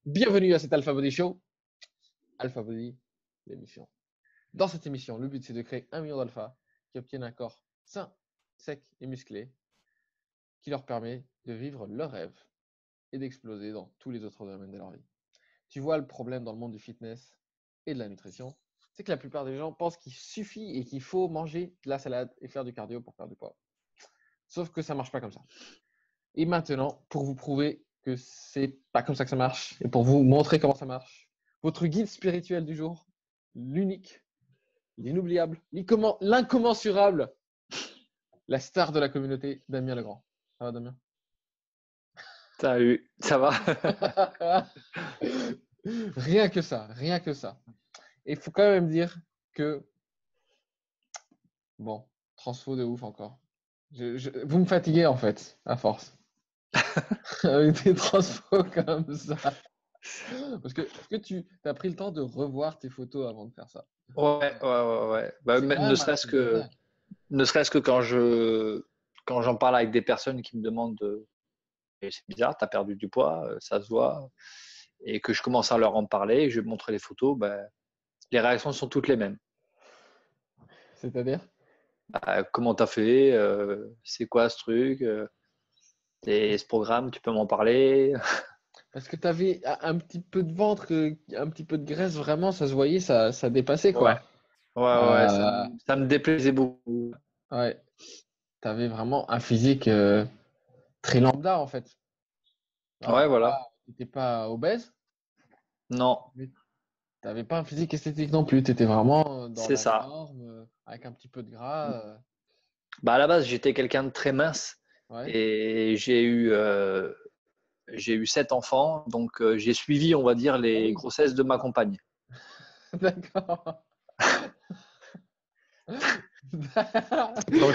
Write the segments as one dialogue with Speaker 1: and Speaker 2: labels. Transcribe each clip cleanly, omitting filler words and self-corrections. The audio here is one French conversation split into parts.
Speaker 1: Bienvenue à cet Alpha Body Show. Alpha Body, l'émission. Dans cette émission, le but c'est de créer 1 million d'alpha qui obtiennent un corps sain, sec et musclé qui leur permet de vivre leur rêve et d'exploser dans tous les autres domaines de leur vie. Tu vois, le problème dans le monde du fitness et de la nutrition, c'est que la plupart des gens pensent qu'il suffit et qu'il faut manger de la salade et faire du cardio pour perdre du poids. Sauf que ça marche pas comme ça. Et maintenant, pour vous prouver que c'est pas comme ça que ça marche et pour vous montrer comment ça marche, votre guide spirituel du jour, l'unique, l'inoubliable, l'incommensurable, la star de la communauté, Damien Legrand. Ça va, Damien?
Speaker 2: Salut, ça va?
Speaker 1: Rien que ça, rien que ça. Et il faut quand même dire que, bon, transfo de ouf encore. Vous me fatiguez en fait, à force. Avec des transfos comme ça. Parce que est-ce que tu as pris le temps de revoir tes photos avant de faire ça?
Speaker 2: Ouais. Bah,
Speaker 1: C'est quand
Speaker 2: ne
Speaker 1: même un
Speaker 2: serait-ce
Speaker 1: truc de
Speaker 2: que,
Speaker 1: dingue.
Speaker 2: ne serait-ce que quand j'en parle avec des personnes qui me demandent et c'est bizarre, tu as perdu du poids, ça se voit, et que je commence à leur en parler, et je vais montrer les photos, bah, les réactions sont toutes les mêmes.
Speaker 1: C'est-à-dire?
Speaker 2: Comment t'as fait? C'est quoi ce truc? Et ce programme, tu peux m'en parler?
Speaker 1: Parce que tu avais un petit peu de ventre, un petit peu de graisse, vraiment, ça se voyait, ça dépassait
Speaker 2: Ouais,
Speaker 1: quoi.
Speaker 2: ouais,
Speaker 1: Euh,
Speaker 2: ça me déplaisait beaucoup.
Speaker 1: ouais, tu avais vraiment un physique très lambda en fait.
Speaker 2: Ouais,
Speaker 1: Alors,
Speaker 2: voilà.
Speaker 1: tu n'étais pas obèse,
Speaker 2: Non,
Speaker 1: mais tu n'avais pas un physique esthétique non plus. Tu étais vraiment dans
Speaker 2: c'est
Speaker 1: la
Speaker 2: ça.
Speaker 1: norme, avec un petit peu de gras.
Speaker 2: Bah, à la base, j'étais quelqu'un de très mince
Speaker 1: Ouais,
Speaker 2: et j'ai eu 7 enfants, donc j'ai suivi, on va dire,
Speaker 1: ah
Speaker 2: les
Speaker 1: oui,
Speaker 2: grossesses de ma compagne.
Speaker 1: d'accord.
Speaker 2: Donc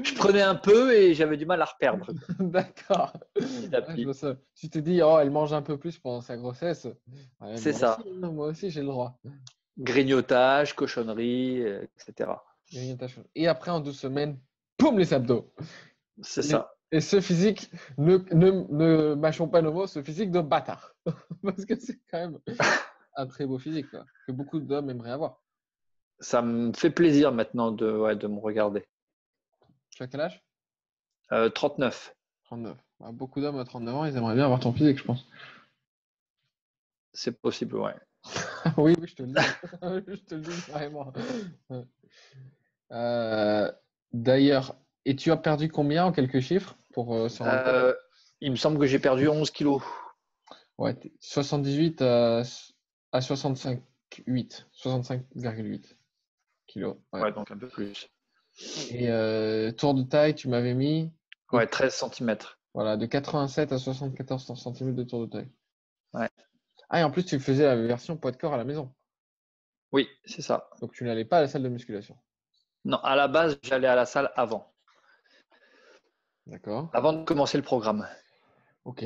Speaker 2: je prenais un peu et j'avais du mal à reperdre
Speaker 1: D'accord.
Speaker 2: petit à
Speaker 1: Ouais, je
Speaker 2: petit.
Speaker 1: vois ça. Tu te dis, oh, elle mange un peu plus pendant sa grossesse. Ouais,
Speaker 2: C'est ça.
Speaker 1: moi aussi, j'ai le droit.
Speaker 2: Grignotage, cochonnerie, etc.
Speaker 1: Et après, en 12 semaines, poum, les abdos.
Speaker 2: C'est
Speaker 1: Et,
Speaker 2: ça.
Speaker 1: et ce physique, ne mâchons pas nos mots, ce physique de bâtard. Parce que c'est quand même un très beau physique, quoi, que beaucoup d'hommes aimeraient avoir.
Speaker 2: Ça me fait plaisir maintenant de me regarder.
Speaker 1: Tu as quel âge?
Speaker 2: 39,
Speaker 1: 39. Bah, beaucoup d'hommes à 39 ans, ils aimeraient bien avoir ton physique, je pense.
Speaker 2: c'est possible, ouais.
Speaker 1: Oui, oui, je te le dis. Je te le dis carrément. Euh, D'ailleurs, et tu as perdu combien en quelques chiffres pour se rendre compte?
Speaker 2: Euh, il me semble que j'ai perdu 11 kilos.
Speaker 1: Ouais, 78 à 65,8. 65,8 kilos. Ouais.
Speaker 2: Ouais, donc un peu plus.
Speaker 1: Et tour de taille, tu m'avais mis
Speaker 2: Ouais, 13 centimètres.
Speaker 1: voilà, de 87 à 74 cm de tour de taille.
Speaker 2: Ouais.
Speaker 1: Ah, et en plus, tu faisais la version poids de corps à la maison.
Speaker 2: Oui, c'est ça.
Speaker 1: Donc, tu n'allais pas à la salle de musculation.
Speaker 2: Non, à la base, j'allais à la salle
Speaker 1: D'accord.
Speaker 2: avant de commencer le programme.
Speaker 1: Ok.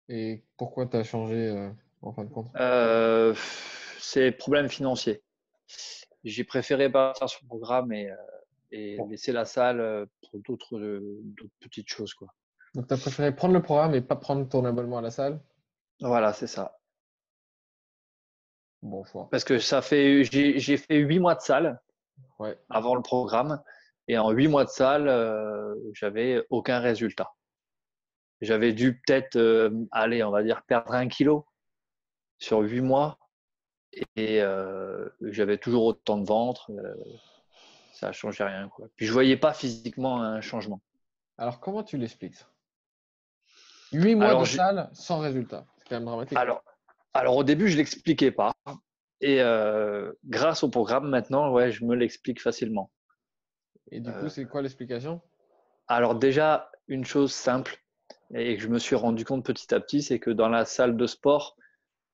Speaker 1: Et pourquoi tu as changé en fin de compte?
Speaker 2: Euh, c'est problème financier. J'ai préféré partir sur le programme et
Speaker 1: Bon.
Speaker 2: laisser la salle pour d'autres petites choses, quoi.
Speaker 1: Donc, tu as préféré prendre le programme et pas prendre ton abonnement à la salle?
Speaker 2: Voilà, c'est ça.
Speaker 1: Bon choix.
Speaker 2: Parce que j'ai fait 8 mois de salle
Speaker 1: Ouais.
Speaker 2: avant le programme et en 8 mois de salle, j'avais aucun résultat. J'avais dû peut-être, aller, on va dire, perdre 1 kilo sur 8 mois et j'avais toujours autant de ventre. Ça ne changeait rien, quoi. Puis je voyais pas physiquement un changement.
Speaker 1: Alors, comment tu l'expliques ça? 8 mois de
Speaker 2: Alors,
Speaker 1: salle sans résultat. C'est quand même dramatique.
Speaker 2: alors, alors au début, je l'expliquais pas. Et grâce au programme, maintenant, ouais, je me l'explique facilement.
Speaker 1: Et du coup,
Speaker 2: Euh,
Speaker 1: c'est quoi l'explication?
Speaker 2: alors déjà, une chose simple et que je me suis rendu compte petit à petit, c'est que dans la salle de sport,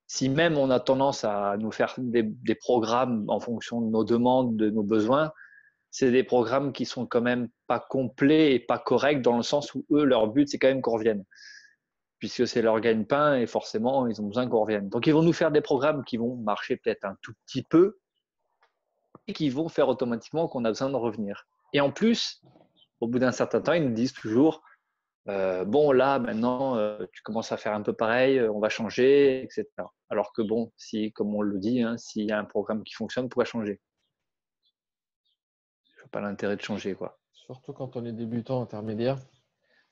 Speaker 2: si même on a tendance à nous faire des programmes en fonction de nos demandes, de nos besoins, c'est des programmes qui sont quand même pas complets et pas corrects dans le sens où eux, leur but, c'est quand même qu'on revienne. Puisque c'est leur gagne-pain et forcément, ils ont besoin qu'on revienne. Donc, ils vont nous faire des programmes qui vont marcher peut-être un tout petit peu et qui vont faire automatiquement qu'on a besoin de revenir. Et en plus, au bout d'un certain temps, ils nous disent toujours Bon, là, maintenant, tu commences à faire un peu pareil, on va changer, etc. Alors que bon, si, comme on le dit, hein, s'il y a un programme qui fonctionne, pourquoi changer? Je vois pas l'intérêt de changer, quoi.
Speaker 1: Surtout quand on est débutant intermédiaire,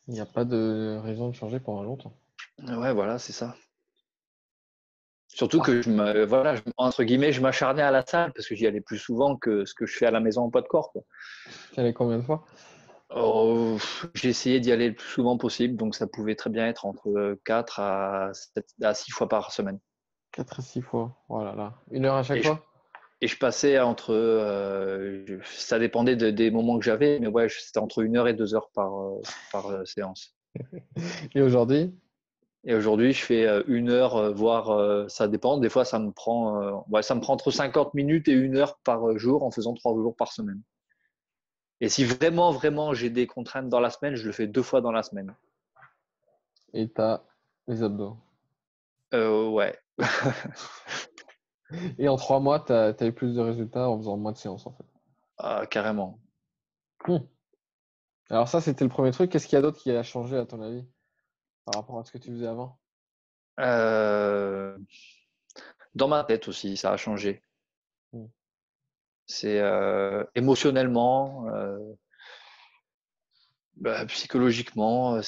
Speaker 1: il n'y a pas de raison de changer pendant longtemps.
Speaker 2: Ouais, voilà, c'est ça. Surtout
Speaker 1: Ah,
Speaker 2: que entre guillemets, je m'acharnais à la salle parce que j'y allais plus souvent que ce que je fais à la maison en poids de corps, quoi.
Speaker 1: tu y allais combien de fois?
Speaker 2: Oh, j'ai essayé d'y aller le plus souvent possible, donc ça pouvait très bien être entre 4 à 6 fois par semaine.
Speaker 1: 4 à 6 fois. Oh là là. 1 heure à chaque
Speaker 2: Et je,
Speaker 1: fois?
Speaker 2: et je passais ça dépendait des moments que j'avais, mais ouais, c'était entre 1 heure et 2 heures par séance.
Speaker 1: Et aujourd'hui?
Speaker 2: Et aujourd'hui, je fais 1 heure, voire ça dépend. Des fois, ça me prend entre 50 minutes et 1 heure par jour en faisant 3 jours par semaine. Et si vraiment, vraiment, j'ai des contraintes dans la semaine, je le fais 2 fois dans la semaine.
Speaker 1: Et t'as les abdos.
Speaker 2: Ouais.
Speaker 1: Et en 3 mois, t'as eu plus de résultats en faisant moins de séances en fait.
Speaker 2: Ah, carrément.
Speaker 1: Hmm. Alors ça, c'était le premier truc. Qu'est-ce qu'il y a d'autre qui a changé à ton avis par rapport à ce que tu faisais avant?
Speaker 2: Euh, Dans ma tête aussi, ça a changé.
Speaker 1: Hmm.
Speaker 2: C'est émotionnellement, psychologiquement, ouais,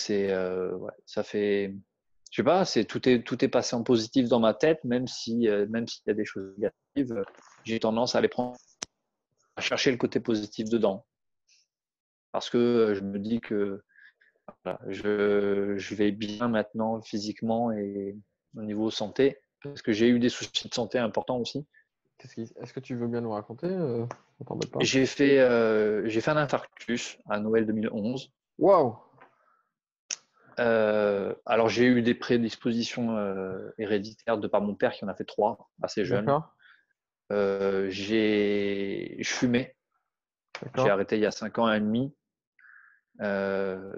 Speaker 2: ça fait, je sais pas, tout est passé en positif dans ma tête, même s'il y a des choses négatives, j'ai tendance à les prendre, à chercher le côté positif dedans, parce que je me dis que voilà, je vais bien maintenant physiquement et au niveau santé, parce que j'ai eu des soucis de santé importants aussi.
Speaker 1: Est-ce que tu veux bien nous raconter? On t'embête pas.
Speaker 2: J'ai fait un infarctus à Noël 2011.
Speaker 1: Waouh!
Speaker 2: Alors j'ai eu des prédispositions héréditaires de par mon père qui en a fait 3 assez jeune.
Speaker 1: D'accord,
Speaker 2: Je fumais. J'ai
Speaker 1: d'accord.
Speaker 2: arrêté il y a 5 ans et demi. Euh,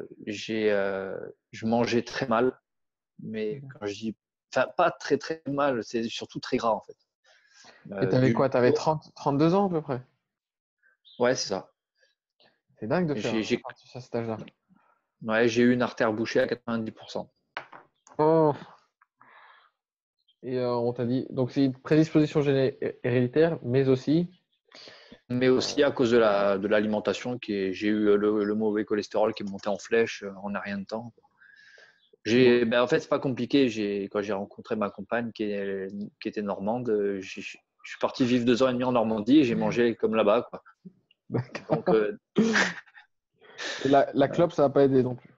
Speaker 2: je mangeais très mal, mais quand je dis, enfin pas très très mal, c'est surtout très gras en fait.
Speaker 1: Et t'avais quoi? T'avais
Speaker 2: Lourd.
Speaker 1: 32 ans à peu près?
Speaker 2: Ouais, c'est ça.
Speaker 1: C'est dingue de faire
Speaker 2: J'ai,
Speaker 1: un
Speaker 2: j'ai,
Speaker 1: infarctus à cet âge-là.
Speaker 2: ouais, j'ai eu une artère bouchée à 90%.
Speaker 1: Oh! Et on t'a dit, donc c'est une prédisposition héréditaire, mais aussi,
Speaker 2: Mais aussi
Speaker 1: euh,
Speaker 2: à cause de l'alimentation, j'ai eu le mauvais cholestérol qui est monté en flèche en un rien de temps. En fait, c'est pas compliqué. Quand j'ai rencontré ma compagne qui était normande, je suis parti vivre 2 ans et demi en Normandie et j'ai mangé comme là-bas, quoi. Donc,
Speaker 1: et la clope, ça n'a pas aidé non plus.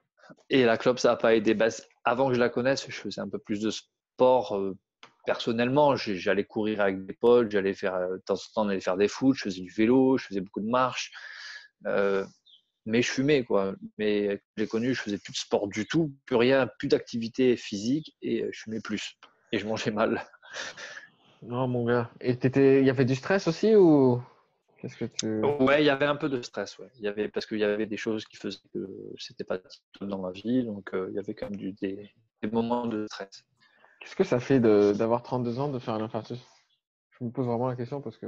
Speaker 2: et la clope, ça n'a pas aidé. Avant que je la connaisse, je faisais un peu plus de sport personnellement. J'allais courir avec des potes, j'allais faire, de temps en temps, on allait faire des foot, je faisais du vélo, je faisais beaucoup de marche. Euh, mais je fumais, quoi. Mais quand j'ai connu, je faisais plus de sport du tout, plus rien, plus d'activité physique et je fumais plus. Et je mangeais mal.
Speaker 1: Non, mon gars. Et il y avait du stress aussi ou qu'est-ce que tu.
Speaker 2: Ouais, il y avait un peu de stress, ouais. Parce qu'il y avait des choses qui faisaient que c'était pas tout dans ma vie, donc il y avait quand même des moments de stress.
Speaker 1: Qu'est-ce que ça fait d'avoir 32 ans de faire un infarctus? Je me pose vraiment la question parce que.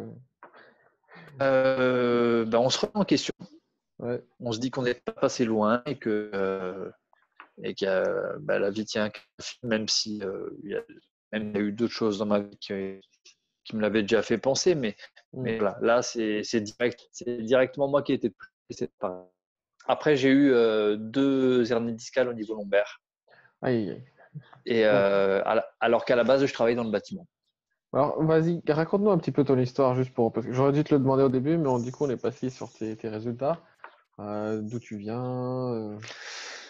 Speaker 2: On se remet en question.
Speaker 1: Ouais.
Speaker 2: On se dit qu'on n'est pas passé loin et que la vie tient qu'à un fil, même si il y a eu d'autres choses dans ma vie qui me l'avaient déjà fait penser,
Speaker 1: Hmm.
Speaker 2: mais voilà, là c'est directement moi qui ai été touché par. Après, j'ai eu 2 hernies discales au niveau lombaire,
Speaker 1: Aïe, aïe.
Speaker 2: et
Speaker 1: Donc,
Speaker 2: alors qu'à la base, je travaillais dans le bâtiment.
Speaker 1: alors, vas-y, raconte-nous un petit peu ton histoire, juste pour. Parce que j'aurais dû te le demander au début, mais du coup, on est passé sur tes résultats. D'où tu viens,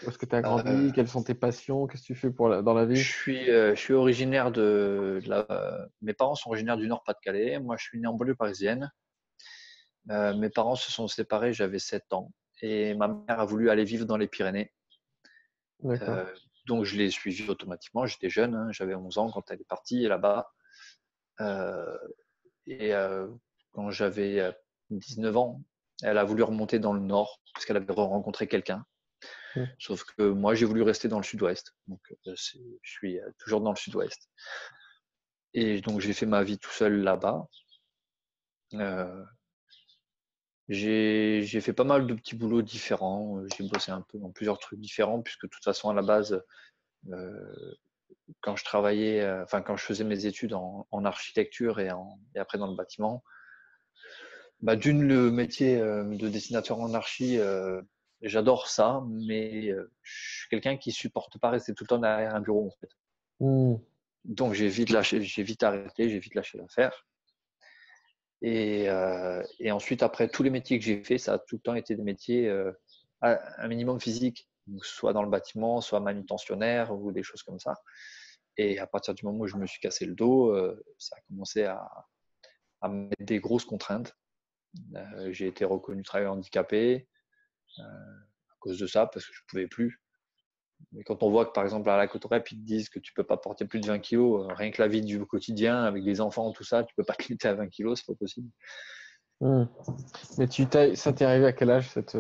Speaker 1: où est-ce que tu as
Speaker 2: Euh,
Speaker 1: grandi, quelles sont tes passions, qu'est-ce que tu fais dans la vie?
Speaker 2: je suis originaire mes parents sont originaires du Nord-Pas-de-Calais. Moi, je suis né en banlieue parisienne. Mes parents se sont séparés, j'avais 7 ans. Et ma mère a voulu aller vivre dans les Pyrénées.
Speaker 1: D'accord.
Speaker 2: Euh, donc, je l'ai suivie automatiquement. J'étais jeune, hein, j'avais 11 ans quand elle est partie là-bas. Euh, et quand j'avais 19 ans, elle a voulu remonter dans le nord parce qu'elle avait rencontré quelqu'un.
Speaker 1: Hmm.
Speaker 2: Sauf que moi, j'ai voulu rester dans le sud-ouest. Donc, je suis toujours dans le sud-ouest. Et donc, j'ai fait ma vie tout seul là-bas. Euh, J'ai fait pas mal de petits boulots différents. J'ai bossé un peu dans plusieurs trucs différents, puisque de toute façon, à la base, quand je travaillais, quand je faisais mes études en architecture et après dans le bâtiment, le métier de dessinateur en archi, j'adore ça, mais je suis quelqu'un qui supporte pas rester tout le temps derrière un bureau en fait.
Speaker 1: Hmm.
Speaker 2: Donc j'ai vite arrêté, j'ai vite lâché l'affaire. Et ensuite, après, tous les métiers que j'ai fait, ça a tout le temps été des métiers à un minimum physique, donc soit dans le bâtiment, soit manutentionnaire ou des choses comme ça. Et à partir du moment où je me suis cassé le dos, ça a commencé à me mettre des grosses contraintes. J'ai été reconnu travailleur handicapé à cause de ça, parce que je ne pouvais plus. Mais quand on voit que, par exemple, à la Cotorep, ils te disent que tu ne peux pas porter plus de 20 kilos, rien que la vie du quotidien, avec des enfants, tout ça, tu ne peux pas te limiter à 20 kilos, c'est pas possible.
Speaker 1: Hmm. Mais ça t'est arrivé à quel âge cette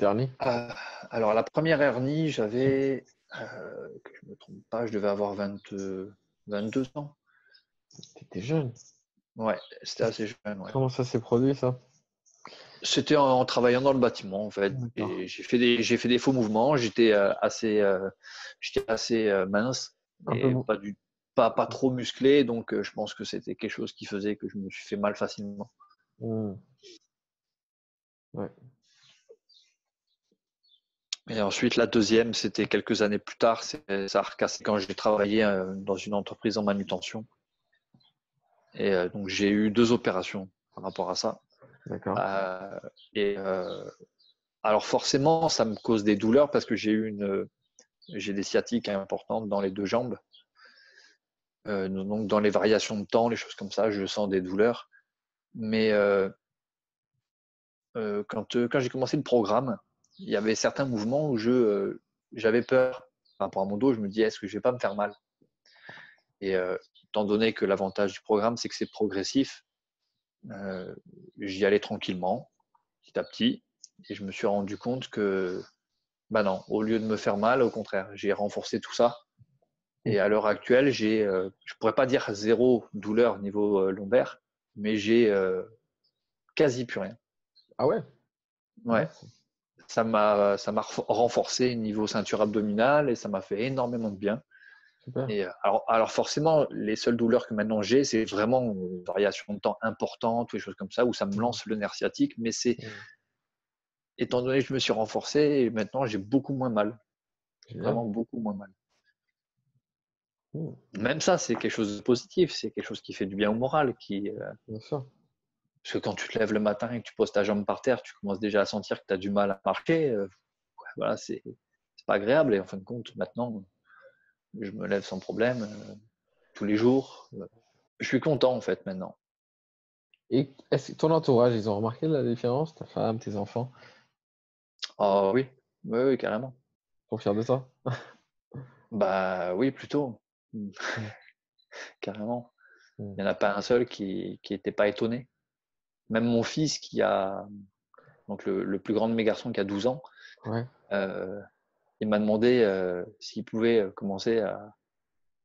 Speaker 1: hernie?
Speaker 2: Euh, alors, la première hernie, j'avais, que je ne me trompe pas, je devais avoir 22 ans.
Speaker 1: T'étais jeune.
Speaker 2: Ouais, c'était assez jeune. Ouais.
Speaker 1: Comment ça s'est produit, ça?
Speaker 2: C'était en travaillant dans le bâtiment, en fait.
Speaker 1: D'accord.
Speaker 2: Et j'ai fait des faux mouvements. J'étais assez mince
Speaker 1: Un peu
Speaker 2: et
Speaker 1: bon.
Speaker 2: pas trop musclé. Donc, je pense que c'était quelque chose qui faisait que je me suis fait mal facilement.
Speaker 1: Hmm. Ouais.
Speaker 2: Et ensuite, la deuxième, c'était quelques années plus tard. Ça a recassé quand j'ai travaillé dans une entreprise en manutention. Et donc, j'ai eu 2 opérations par rapport à ça.
Speaker 1: D'accord.
Speaker 2: Euh, et alors, forcément, ça me cause des douleurs parce que j'ai des sciatiques importantes dans les 2 jambes. Donc, dans les variations de temps, les choses comme ça, je sens des douleurs. Mais quand j'ai commencé le programme, il y avait certains mouvements où j'avais peur par rapport à mon dos. Je me dis, est-ce que je vais pas me faire mal? Et étant donné que l'avantage du programme, c'est que c'est progressif, j'y allais tranquillement, petit à petit. Et je me suis rendu compte que, bah non, au lieu de me faire mal, au contraire, j'ai renforcé tout ça. Et à l'heure actuelle, je pourrais pas dire zéro douleur niveau lombaire, mais j'ai quasi plus rien.
Speaker 1: Ah ouais?
Speaker 2: Ouais, ça m'a renforcé niveau ceinture abdominale et ça m'a fait énormément de bien.
Speaker 1: Super.
Speaker 2: Et alors forcément, les seules douleurs que maintenant j'ai, c'est vraiment une variation de temps importante ou des choses comme ça où ça me
Speaker 1: Hmm.
Speaker 2: lance le nerf sciatique. Mais c'est
Speaker 1: Hmm.
Speaker 2: étant donné que je me suis renforcé et maintenant j'ai beaucoup moins mal,
Speaker 1: Génial.
Speaker 2: vraiment beaucoup moins mal.
Speaker 1: Hmm.
Speaker 2: Même ça, c'est quelque chose de positif, c'est quelque chose qui fait du bien au moral,
Speaker 1: Bien sûr.
Speaker 2: parce que quand tu te lèves le matin et que tu poses ta jambe par terre, tu commences déjà à sentir que tu as du mal à marcher. Voilà, c'est pas agréable. Et en fin de compte, maintenant, je me lève sans problème tous les jours. Je suis content en fait maintenant.
Speaker 1: Et est-ce que ton entourage, ils ont remarqué la différence? Ta femme, tes enfants?
Speaker 2: Ah oui, oui, oui, carrément.
Speaker 1: Ils sont fiers de toi?
Speaker 2: Bah oui, plutôt,
Speaker 1: Hmm.
Speaker 2: carrément.
Speaker 1: Hmm.
Speaker 2: Il n'y en a pas un seul qui était pas étonné. Même mon fils donc le plus grand de mes garçons qui a 12 ans,
Speaker 1: Ouais.
Speaker 2: euh, il m'a demandé s'il pouvait commencer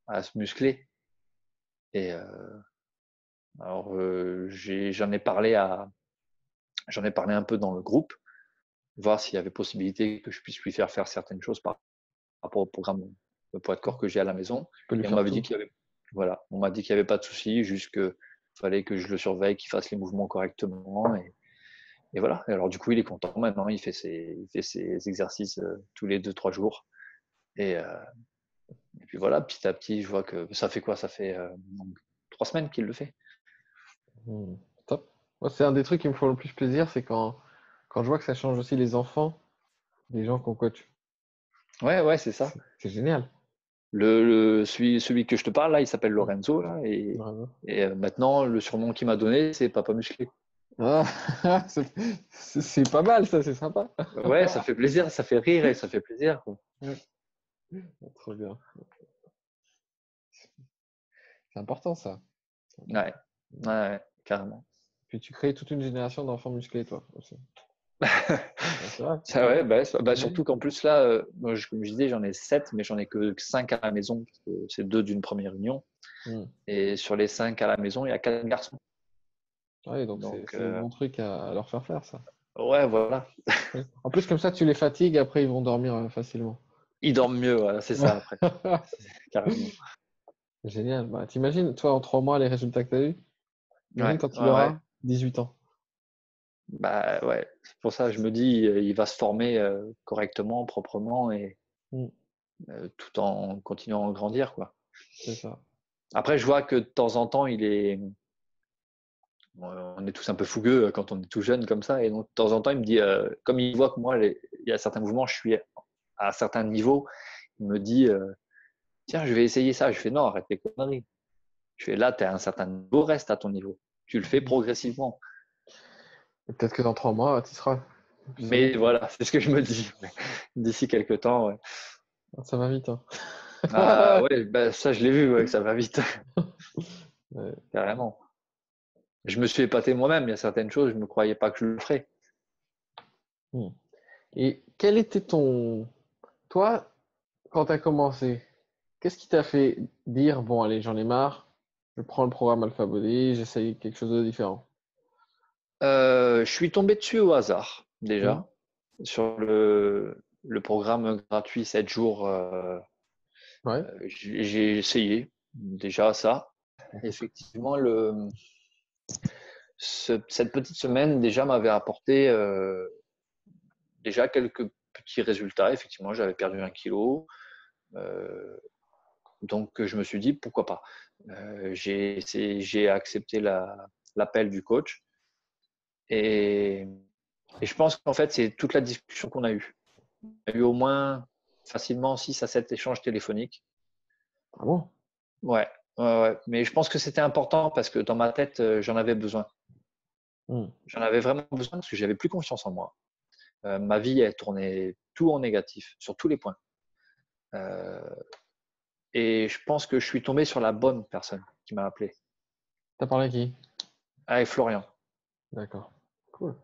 Speaker 2: à se muscler. Et alors j'en ai parlé un peu dans le groupe, voir s'il y avait possibilité que je puisse lui faire certaines choses par rapport au programme de poids de corps que j'ai à la maison.
Speaker 1: Tu peux lui
Speaker 2: Et on
Speaker 1: faire
Speaker 2: m'avait dit
Speaker 1: tout.
Speaker 2: qu'il y avait, voilà, on m'a dit qu'il n'y avait pas de souci, juste qu'il fallait que je le surveille, qu'il fasse les mouvements correctement. Et voilà. Et alors, du coup, il est content. Maintenant, il fait ses exercices tous les 2-3 jours. Et, euh, et puis voilà, petit à petit, je vois que ça fait quoi? Ça fait 3 semaines qu'il le fait.
Speaker 1: Hmm. Top. Moi, c'est un des trucs qui me font le plus plaisir, c'est quand je vois que ça change aussi les enfants, les gens qu'on coach.
Speaker 2: Ouais, ouais, c'est ça.
Speaker 1: C'est génial.
Speaker 2: Celui que je te parle, là, il s'appelle
Speaker 1: Hmm.
Speaker 2: Lorenzo. Là,
Speaker 1: Bravo.
Speaker 2: et maintenant, le surnom qu'il m'a donné, c'est Papa Musclé.
Speaker 1: Ah, c'est pas mal, ça, c'est sympa.
Speaker 2: Ouais, ça fait plaisir, ça fait rire et ça fait plaisir.
Speaker 1: Ouais. Trop bien. C'est important, ça. C'est
Speaker 2: Ouais,
Speaker 1: important.
Speaker 2: ouais, ouais, carrément.
Speaker 1: Puis tu crées toute une génération d'enfants musclés, toi, aussi. Ouais, c'est vrai.
Speaker 2: Ça, ouais,
Speaker 1: Oui.
Speaker 2: surtout qu'en plus, là, moi, comme je disais, j'en ai 7, mais j'en ai que 5 à la maison, parce que c'est 2 d'une première union.
Speaker 1: Hmm.
Speaker 2: Et sur les 5 à la maison, il y a 4 garçons.
Speaker 1: Ouais, donc
Speaker 2: Donc,
Speaker 1: c'est le bon truc à leur faire faire, ça.
Speaker 2: ouais, voilà.
Speaker 1: Ouais. En plus, comme ça, tu les fatigues, après, ils vont dormir facilement.
Speaker 2: Ils dorment mieux, voilà, c'est ça après, carrément.
Speaker 1: Génial. Bah, t'imagines, toi, en 3 mois, les résultats que tu as eu? Imagine
Speaker 2: Ouais,
Speaker 1: quand il
Speaker 2: ouais, ouais.
Speaker 1: aura 18 ans.
Speaker 2: Bah ouais, c'est pour ça que je me dis, il va se former correctement, proprement et
Speaker 1: Mm,
Speaker 2: tout en continuant à grandir, quoi.
Speaker 1: c'est ça.
Speaker 2: Après, je vois que de temps en temps, on est tous un peu fougueux quand on est tout jeune comme ça, et donc de temps en temps, il me dit, comme il voit que moi, il y a certains mouvements, je suis à un certain niveau, il me dit, tiens, je vais essayer ça. Je fais non, arrête les conneries. Je fais là, tu es à un certain niveau, reste à ton niveau. Tu le fais progressivement.
Speaker 1: Et peut-être que dans 3 mois, tu seras. C'est bon.
Speaker 2: Mais voilà, c'est ce que je me dis. D'ici quelques temps, ouais.
Speaker 1: Ça va vite, hein.
Speaker 2: Ah ouais, bah, ça je l'ai vu, ouais, que ça va vite,
Speaker 1: Ouais.
Speaker 2: carrément. Je me suis épaté moi-même. Il y a certaines choses, je ne me croyais pas que je le ferais.
Speaker 1: Mm. Et quel était ton... Toi, quand tu as commencé, qu'est-ce qui t'a fait dire, bon, allez, j'en ai marre, je prends le programme Alpha Body, j'essaye quelque chose de différent?
Speaker 2: Je suis tombé dessus au hasard,
Speaker 1: Mm.
Speaker 2: déjà, sur le programme gratuit 7 jours.
Speaker 1: Ouais.
Speaker 2: J'ai essayé déjà ça. Effectivement, cette petite semaine déjà m'avait apporté déjà quelques petits résultats. Effectivement, j'avais perdu 1 kilo. Euh, donc, je me suis dit, pourquoi pas. J'ai accepté l'appel du coach. Et, et je pense qu'en fait, c'est toute la discussion qu'on a eue. On a eu au moins facilement 6 à 7 échanges téléphoniques.
Speaker 1: Ah bon?
Speaker 2: Ouais, ouais, ouais. Mais je pense que c'était important parce que dans ma tête, j'en avais besoin.
Speaker 1: Mm.
Speaker 2: J'en avais vraiment besoin parce que j'avais plus confiance en moi. Ma vie, elle tournait tout en négatif, sur tous les points. Euh, et je pense que je suis tombé sur la bonne personne qui m'a appelé.
Speaker 1: T'as parlé à qui?
Speaker 2: Ah, et Florian.
Speaker 1: D'accord. Cool.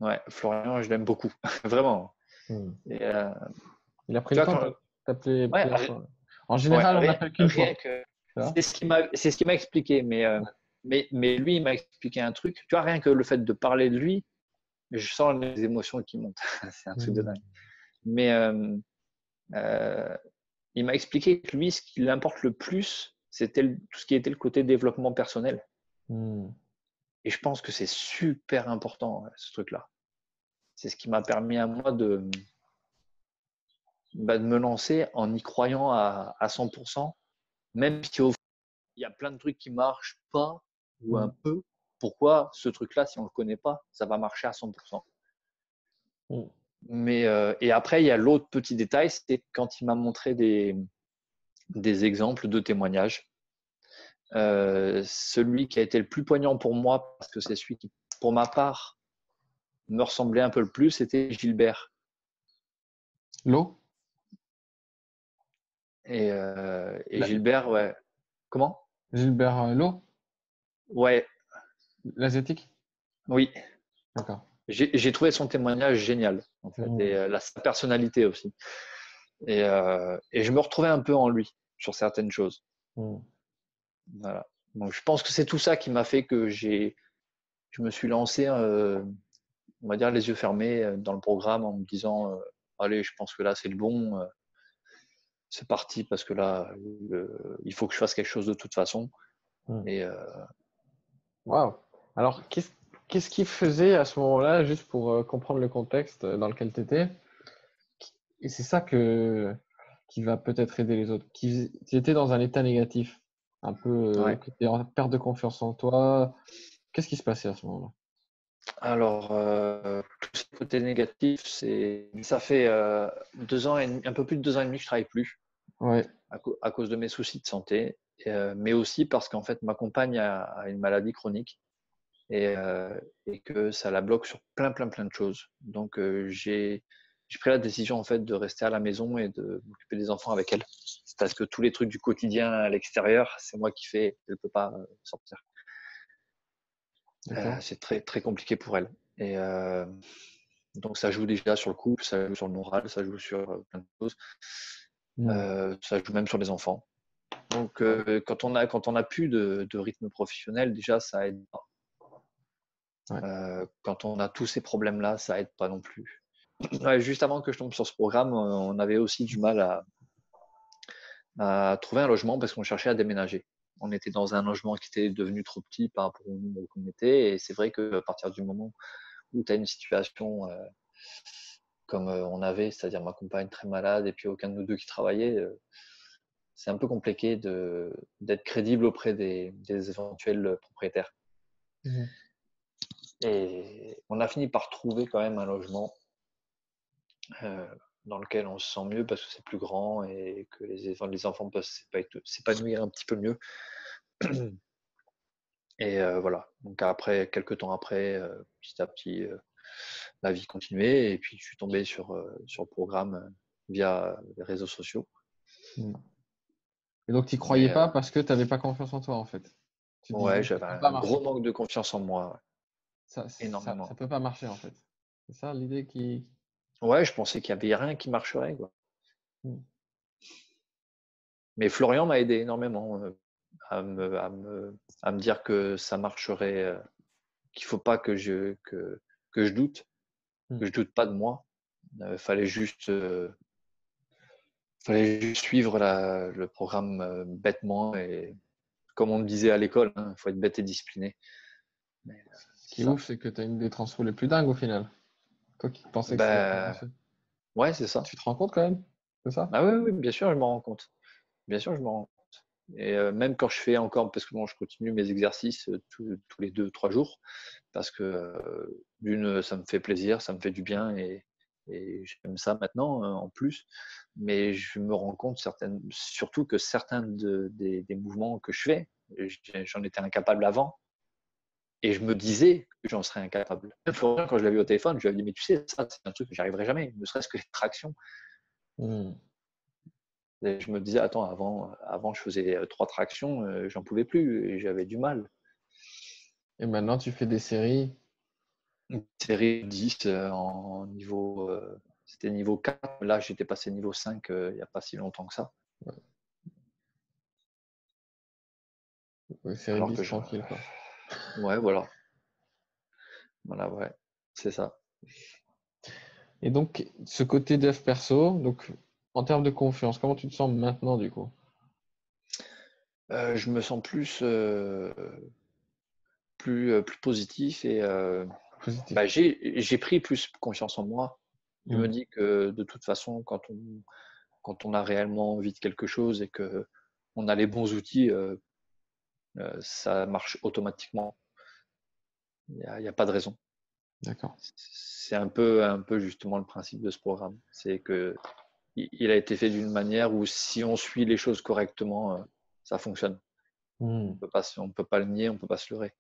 Speaker 2: Ouais, Florian, je l'aime beaucoup, vraiment.
Speaker 1: Mm.
Speaker 2: Et,
Speaker 1: Il a pris
Speaker 2: tu
Speaker 1: le
Speaker 2: vois,
Speaker 1: temps de
Speaker 2: quand,
Speaker 1: t'appeler
Speaker 2: ouais,
Speaker 1: plusieurs fois. En
Speaker 2: ouais,
Speaker 1: général, on n'appelle qu'une
Speaker 2: rien
Speaker 1: fois.
Speaker 2: que.
Speaker 1: Tu vois?
Speaker 2: C'est ce qui m'a expliqué, mais lui, il m'a expliqué un truc. Tu vois, rien que le fait de parler de lui, je sens les émotions qui montent. C'est un truc de
Speaker 1: Mm.
Speaker 2: dingue. Mais euh, il m'a expliqué que lui, ce qui l'importe le plus, c'était tout ce qui était le côté développement personnel.
Speaker 1: Mm.
Speaker 2: Et je pense que c'est super important, ce truc-là. C'est ce qui m'a permis à moi de me lancer en y croyant à 100%, même si au fond, il y a plein de trucs qui marchent pas ou un
Speaker 1: Mm.
Speaker 2: peu. Pourquoi ce truc-là, si on le connaît pas, ça va marcher à 100%.
Speaker 1: Mm.
Speaker 2: Mais et après, il y a l'autre petit détail, c'est quand il m'a montré des exemples de témoignages. Celui qui a été le plus poignant pour moi, parce que c'est celui qui, pour ma part, me ressemblait un peu le plus, c'était Gilbert.
Speaker 1: L'eau?
Speaker 2: Et
Speaker 1: La-
Speaker 2: Gilbert, ouais. Comment?
Speaker 1: Gilbert L'eau?
Speaker 2: Ouais,
Speaker 1: L'asiatique?
Speaker 2: oui.
Speaker 1: D'accord.
Speaker 2: J'ai trouvé son témoignage génial, en fait, et
Speaker 1: Mm.
Speaker 2: sa personnalité aussi. Et je me retrouvais un peu en lui sur certaines choses.
Speaker 1: Mm.
Speaker 2: Voilà. Donc, je pense que c'est tout ça qui m'a fait que je me suis lancé, on va dire, les yeux fermés dans le programme en me disant, allez, je pense que là, c'est le bon. C'est parti parce que là, il faut que je fasse quelque chose de toute façon.
Speaker 1: Mm.
Speaker 2: Et
Speaker 1: Waouh. Alors, qu'est-ce qui faisait à ce moment-là, juste pour comprendre le contexte dans lequel tu étais, et c'est ça qui va peut-être aider les autres, qui étaient dans un état négatif, un peu,
Speaker 2: ouais.
Speaker 1: que tu es en perte de confiance en toi. Qu'est-ce qui se passait à ce moment-là?
Speaker 2: Alors, tout ce côté négatif, ça fait 2 ans et un peu plus de 2 ans et demi que je travaille plus
Speaker 1: Ouais.
Speaker 2: à cause de mes soucis de santé, mais aussi parce qu'en fait, ma compagne a une maladie chronique et que ça la bloque sur plein, plein, plein de choses. Donc, j'ai pris la décision en fait de rester à la maison et de m'occuper des enfants avec elle. C'est parce que tous les trucs du quotidien à l'extérieur, c'est moi qui fais, elle ne peut pas sortir.
Speaker 1: D'accord.
Speaker 2: C'est très, très compliqué pour elle. Et donc, ça joue déjà sur le couple, ça joue sur le moral, ça joue sur plein de choses.
Speaker 1: Mm.
Speaker 2: Ça joue même sur les enfants. Donc, quand on a plus de rythme professionnel, déjà, ça aide pas.
Speaker 1: Ouais.
Speaker 2: Quand on a tous ces problèmes-là, ça aide pas non plus. Ouais, juste avant que je tombe sur ce programme, on avait aussi du mal à trouver un logement parce qu'on cherchait à déménager. On était dans un logement qui était devenu trop petit par rapport au nombre qu'on était. Et c'est vrai qu'à partir du moment où tu as une situation comme on avait, c'est-à-dire ma compagne très malade et puis aucun de nous deux qui travaillait, c'est un peu compliqué d'être crédible auprès des éventuels propriétaires.
Speaker 1: Mhm.
Speaker 2: Et on a fini par trouver quand même un logement dans lequel on se sent mieux parce que c'est plus grand et que les enfants peuvent s'épanouir un petit peu mieux. Et voilà. Donc après, quelques temps après, petit à petit, la vie continuait et puis je suis tombé sur le programme via les réseaux sociaux.
Speaker 1: Mhm. Et donc, tu n'y croyais
Speaker 2: Mais
Speaker 1: pas parce que tu n'avais pas confiance en toi, en fait. Tu te
Speaker 2: ouais,
Speaker 1: disais, ça
Speaker 2: j'avais
Speaker 1: peut pas
Speaker 2: un gros
Speaker 1: marcher.
Speaker 2: manque de confiance en moi, ouais,
Speaker 1: Ça
Speaker 2: énormément.
Speaker 1: peut pas marcher, en fait. C'est ça l'idée qui.
Speaker 2: Ouais, je pensais qu'il n'y avait rien qui marcherait, quoi.
Speaker 1: Mhm.
Speaker 2: Mais Florian m'a aidé énormément à me dire que ça marcherait, qu'il ne faut pas que je doute, que je doute pas de moi. Fallait juste suivre le programme bêtement et comme on me disait à l'école, il faut être bête et discipliné. Mais,
Speaker 1: Ce qui
Speaker 2: c'est
Speaker 1: est
Speaker 2: ça.
Speaker 1: ouf, c'est que tu as une des transfos les plus dingues au final. Toi qui pensais que ça allait pas
Speaker 2: Ben,
Speaker 1: marcher.
Speaker 2: ouais, c'est ça.
Speaker 1: Tu te rends compte quand même? C'est ça?
Speaker 2: Ah oui, oui, bien sûr, je m'en rends compte. Bien sûr, je m'en rends compte. Et même quand je fais encore, parce que bon, je continue mes exercices tous les 2, 3 jours, parce que d'une, ça me fait plaisir, ça me fait du bien et j'aime ça maintenant en plus. Mais je me rends compte surtout que certains des mouvements que je fais, j'en étais incapable avant et je me disais que j'en serais incapable. Même Florian, quand je l'avais eu au téléphone, je lui avais dit, mais tu sais, ça, c'est un truc que j'arriverai jamais, ne serait-ce que les tractions.
Speaker 1: Mhm.
Speaker 2: Et je me disais, attends, avant je faisais 3 tractions, j'en pouvais plus et j'avais du mal.
Speaker 1: Et maintenant, tu fais des séries.
Speaker 2: Une série 10 c'était niveau 4. Là, j'étais passé niveau 5 il n'y a pas si longtemps que ça.
Speaker 1: Série
Speaker 2: Alors
Speaker 1: 10
Speaker 2: que
Speaker 1: tranquille, quoi.
Speaker 2: ouais, voilà. Voilà, ouais, c'est ça.
Speaker 1: Et donc, ce côté dev perso, donc en termes de confiance, comment tu te sens maintenant du coup?
Speaker 2: Je me sens plus positif et
Speaker 1: Positif.
Speaker 2: bah, j'ai pris plus confiance en moi. Je me
Speaker 1: Mm.
Speaker 2: dis que de toute façon, quand on a réellement envie de quelque chose et que on a les bons outils, ça marche automatiquement. Il y a pas de raison.
Speaker 1: D'accord.
Speaker 2: C'est un peu justement le principe de ce programme. C'est que il a été fait d'une manière où si on suit les choses correctement, ça fonctionne.
Speaker 1: Mm.
Speaker 2: On peut pas le nier, on peut pas se leurrer.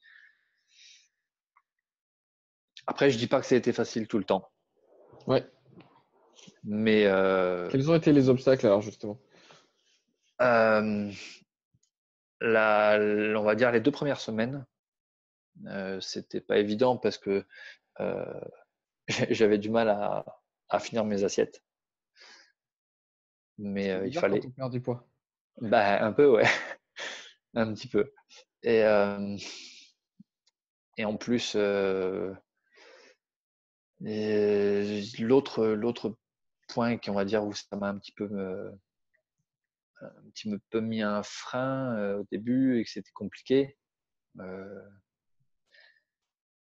Speaker 2: Après, je dis pas que ça a été facile tout le temps,
Speaker 1: Ouais.
Speaker 2: mais
Speaker 1: Quels ont été les obstacles alors justement?
Speaker 2: euh, on va dire les 2 premières semaines, c'était pas évident parce que euh, j'avais du mal à finir mes assiettes, mais
Speaker 1: C'est
Speaker 2: il
Speaker 1: bizarre quand
Speaker 2: fallait.
Speaker 1: on perd du poids.
Speaker 2: Bah, un peu, ouais, un petit peu. Et en plus, l'autre point qu'on va dire où ça m'a un petit peu mis un frein au début et que c'était compliqué,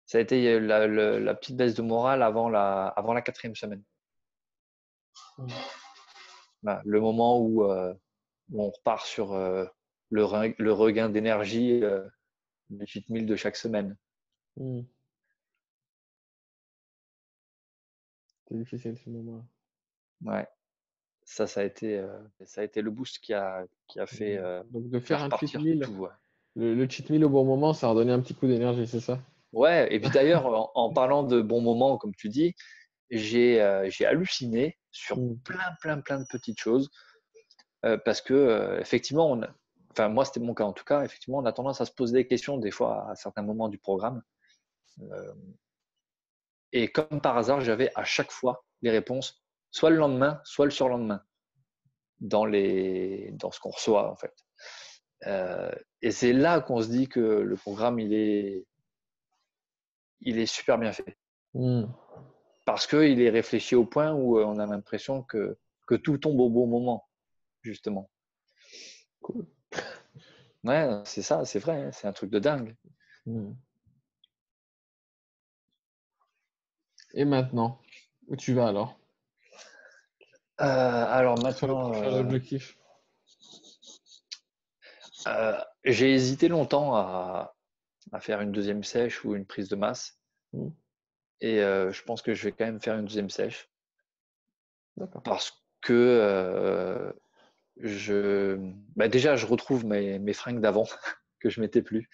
Speaker 2: ça a été la petite baisse de morale avant la 4e semaine.
Speaker 1: Mm.
Speaker 2: Voilà, le moment où on repart sur le regain d'énergie du cheat meal de chaque semaine.
Speaker 1: Mm. C'est difficile ce moment-là.
Speaker 2: Ouais, ça a été le boost qui a fait,
Speaker 1: Donc de faire
Speaker 2: faire
Speaker 1: un cheat
Speaker 2: partir
Speaker 1: meal,
Speaker 2: tout. Ouais.
Speaker 1: le cheat meal au bon moment, ça a redonné un petit coup d'énergie, c'est ça?
Speaker 2: Ouais, et puis d'ailleurs, en parlant de bons moments, comme tu dis, j'ai halluciné sur
Speaker 1: Mm.
Speaker 2: plein, plein, plein de petites choses parce que effectivement, enfin moi c'était mon cas en tout cas, effectivement, on a tendance à se poser des questions des fois à certains moments du programme. Euh, et comme par hasard, j'avais à chaque fois les réponses, soit le lendemain, soit le surlendemain, dans ce qu'on reçoit en fait. Euh, et c'est là qu'on se dit que le programme il est super bien fait.
Speaker 1: Hmm.
Speaker 2: Parce qu'il est réfléchi au point où on a l'impression que tout tombe au bon moment, justement.
Speaker 1: Cool.
Speaker 2: Ouais, c'est ça, c'est vrai, hein, c'est un truc de dingue.
Speaker 1: Hmm. Et maintenant, où tu vas alors?
Speaker 2: Alors
Speaker 1: Sur le
Speaker 2: maintenant,
Speaker 1: prochain objectif?
Speaker 2: j'ai hésité longtemps à faire une deuxième sèche ou une prise de masse.
Speaker 1: Hmm.
Speaker 2: Et je pense que je vais quand même faire une deuxième sèche
Speaker 1: D'accord.
Speaker 2: parce que déjà, je retrouve mes fringues d'avant que je mettais plus.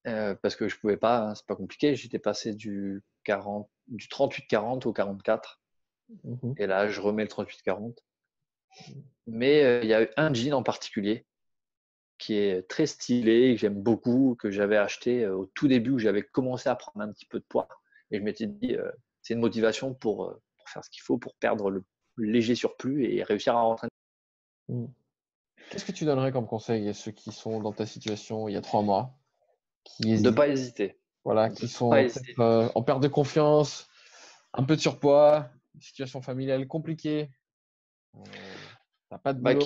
Speaker 2: Parce que je pouvais pas, hein, c'est pas compliqué. J'étais passé du 38-40 au 44.
Speaker 1: Mhm.
Speaker 2: Et là, je remets le 38-40. Mais il y a eu un jean en particulier qui est très stylé, que j'aime beaucoup, que j'avais acheté au tout début où j'avais commencé à prendre un petit peu de poids. Et je m'étais dit, c'est une motivation pour faire ce qu'il faut, pour perdre le léger surplus et réussir à rentrer.
Speaker 1: Hmm. Qu'est-ce que tu donnerais comme conseil à ceux qui sont dans ta situation il y a 3 mois, qui
Speaker 2: De
Speaker 1: hésitent,
Speaker 2: pas hésiter.
Speaker 1: voilà,
Speaker 2: De
Speaker 1: qui
Speaker 2: pas
Speaker 1: sont
Speaker 2: hésiter.
Speaker 1: peut-être en perte de confiance, un peu de surpoids, situation familiale compliquée, t'as pas de
Speaker 2: Bah,
Speaker 1: boulot.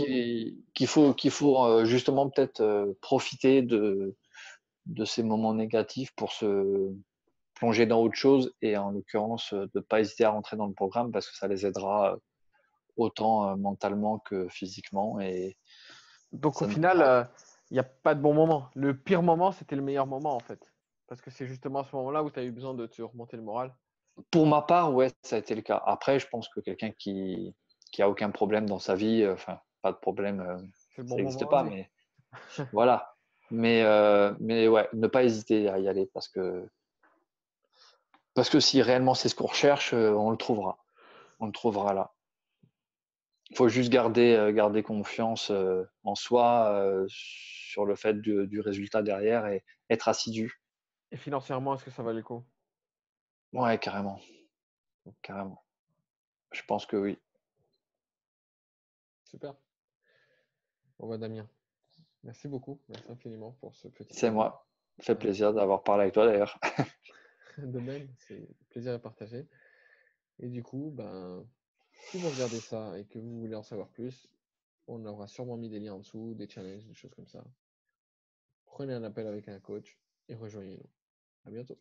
Speaker 2: qu'il faut justement peut-être profiter de ces moments négatifs pour se plonger dans autre chose et en l'occurrence de ne pas hésiter à rentrer dans le programme parce que ça les aidera autant mentalement que physiquement et
Speaker 1: Donc au
Speaker 2: ça nous
Speaker 1: final,
Speaker 2: fera.
Speaker 1: il n'y a pas de bon moment. Le pire moment, c'était le meilleur moment en fait. Parce que c'est justement à ce moment-là où tu as eu besoin de te remonter le moral.
Speaker 2: Pour ma part, ouais, ça a été le cas. Après, je pense que quelqu'un qui a aucun problème dans sa vie, enfin, pas de problème,
Speaker 1: C'est le bon
Speaker 2: ça n'existe
Speaker 1: moment
Speaker 2: pas,
Speaker 1: aussi.
Speaker 2: mais voilà. Mais ouais, ne pas hésiter à y aller parce que si réellement c'est ce qu'on recherche, on le trouvera. On le trouvera là. Il faut juste garder confiance en soi, sur le fait du résultat derrière et être assidu.
Speaker 1: Et financièrement, est-ce que ça valait le coup?
Speaker 2: Ouais, carrément, carrément. Je pense que oui.
Speaker 1: Super. Bon bah Damien, merci beaucoup. Merci infiniment pour ce petit
Speaker 2: C'est
Speaker 1: audio.
Speaker 2: moi. Ça fait plaisir d'avoir parlé avec toi d'ailleurs.
Speaker 1: De même, c'est plaisir à partager. Et du coup, ben, si vous regardez ça et que vous voulez en savoir plus, on aura sûrement mis des liens en dessous, des challenges, des choses comme ça. Prenez un appel avec un coach et rejoignez-nous. À bientôt.